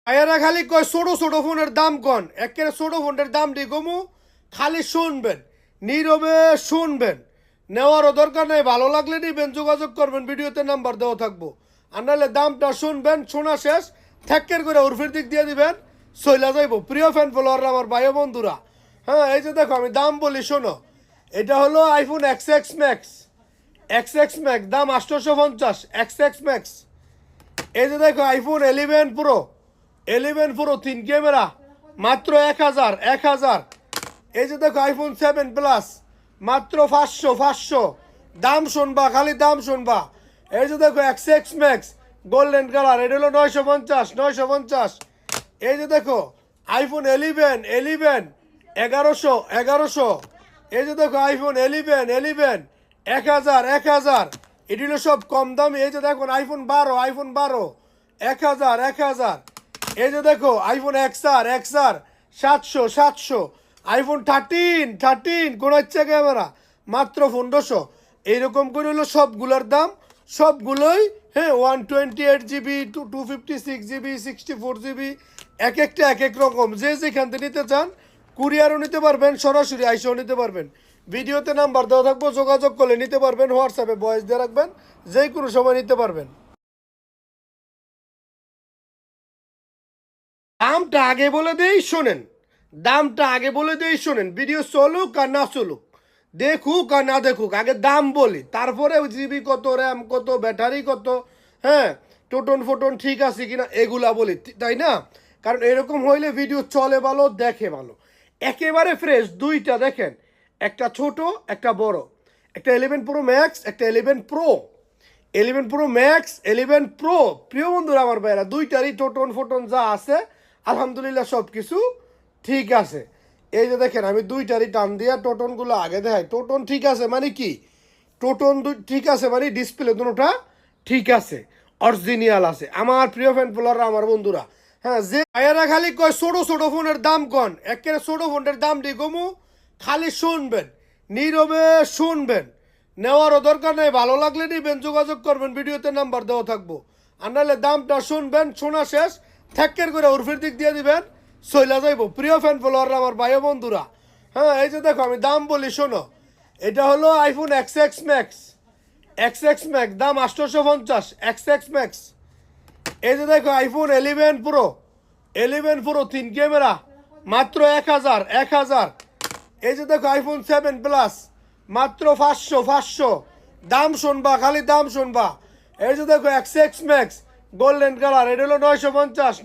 আয়ারা খালি কয় ছোট ছোট ফোনের দাম কন, একেবারে ছোট ফোনের দাম দিয়ে কমু, খালি শুনবেন, নীরবে শুনবেন, নেওয়ারও দরকার নেই, ভালো লাগলে নিবেন, যোগাযোগ করবেন, ভিডিওতে নাম্বার দেওয়া থাকবো। আর নাহলে দামটা শুনবেন, শোনা শেষ ঠেক্কের করে উর্ফির দিক দিয়ে দিবেন, সইলা যাইব। প্রিয় ফ্যান ফলোয়াররা, আমার ভাই বন্ধুরা, হ্যাঁ এই যে দেখো আমি দাম বলি শোনো। এটা হলো iPhone XX max, XX max দাম 850, XX ম্যাক্স। এই যে দেখো আইফোন 11 প্রো, 11 প্রো 3 ক্যামেরা মাত্র 1000। এই যে দেখো আইফোন 7 প্লাস মাত্র 500। দাম শুনবা, খালি দাম শুনবা। এই যে দেখো XX ম্যাক্স গোল্ডেন কালার, এটা হলো 950। এই যে দেখো আইফোন 11 1100। এই যে দেখো আইফোন 11 1000। এটি হলো সব কম দামি। এই যে দেখো আইফোন 12 1000। এই যে দেখো আইফোন XR 700। আইফোন 13 কোন ইচ্ছা ক্যামেরা মাত্র 1500। এইরকম করে হলো সবগুলোর দাম, সবগুলোই। হ্যাঁ 128GB 256GB 64GB, এক একটা এক এক রকম। যে যেখান থেকে নিতে চান কুরিয়ারও নিতে পারবেন, সরাসরি আইসেও নিতে পারবেন। ভিডিওতে নাম্বার দেওয়া থাকবো, যোগাযোগ করলে নিতে পারবেন। হোয়াটসঅ্যাপে ভয়েস দিয়ে রাখবেন, যে কোনো সময় নিতে পারবেন। দামটা আগে বলে দেই শোনেন, দামটা আগে বলে দেই শোনেন। ভিডিও চলুক আর না চলুক, দেখুক আর না দেখুক, আগে দাম বলি, তারপরে জিবি কত, র্যাম কত, ব্যাটারি কত, হ্যাঁ টোটন ফোটন ঠিক আছে কিনা এগুলা বলি, তাই না? কারণ এরকম হইলে ভিডিও চলে ভালো, দেখে ভালো। একেবারে ফ্রেশ দুইটা দেখেন, একটা ছোট একটা বড়, একটা 11 প্রো ম্যাক্স, একটা 11 প্রো। 11 pro max, 11 pro. প্রিয় বন্ধুরা আমার ভাইরা, দুইটারই টোটন ফোটন যা আছে আলহামদুলিল্লাহ সব কিছু ঠিক আছে। এই যে দেখেন আমি দুইটারই টান দিয়া টোটনগুলো আগে দেখাই। টোটন ঠিক আছে মানে কি, টোটন ঠিক আছে মানে ডিসপ্লে দুটোটা ঠিক আছে, অরিজিনাল আছে। আমার প্রিয় ফ্যান ফলোয়াররা, আমার বন্ধুরা, হ্যাঁ যে ভাইয়ারা খালি কয় ছোট ছোট ফোনের দাম কন, একেবারে ছোট ফোনের দাম দিয়ে কমু, খালি শুনবেন, নীরবে শুনবেন, নেওয়ারও দরকার নেই, ভালো লাগলে নিবেন, যোগাযোগ করবেন, ভিডিওতে নাম্বার দেওয়া থাকবো। আর নাহলে দামটা শুনবেন, শোনা শেষ ঠেক্কের করে উর্ফির দিক দিয়ে দিবেন, সইলা যাইব। প্রিয় ফ্যান ফলোয়াররা, আমার ভাই বন্ধুরা, হ্যাঁ এই যে দেখো আমি দাম বলি শোনো। এটা হলো iPhone XX max, XX max দাম 850, XX ম্যাক্স। এই যে দেখো আইফোন 11 প্রো, 11 প্রো 3 ক্যামেরা মাত্র 1000। এই যে দেখো আইফোন 7 প্লাস মাত্র 500। দাম শুনবা, খালি দাম শুনবা। এই যে দেখো XX ম্যাক্স গোল্ডেন কালার, এটা হলো 950।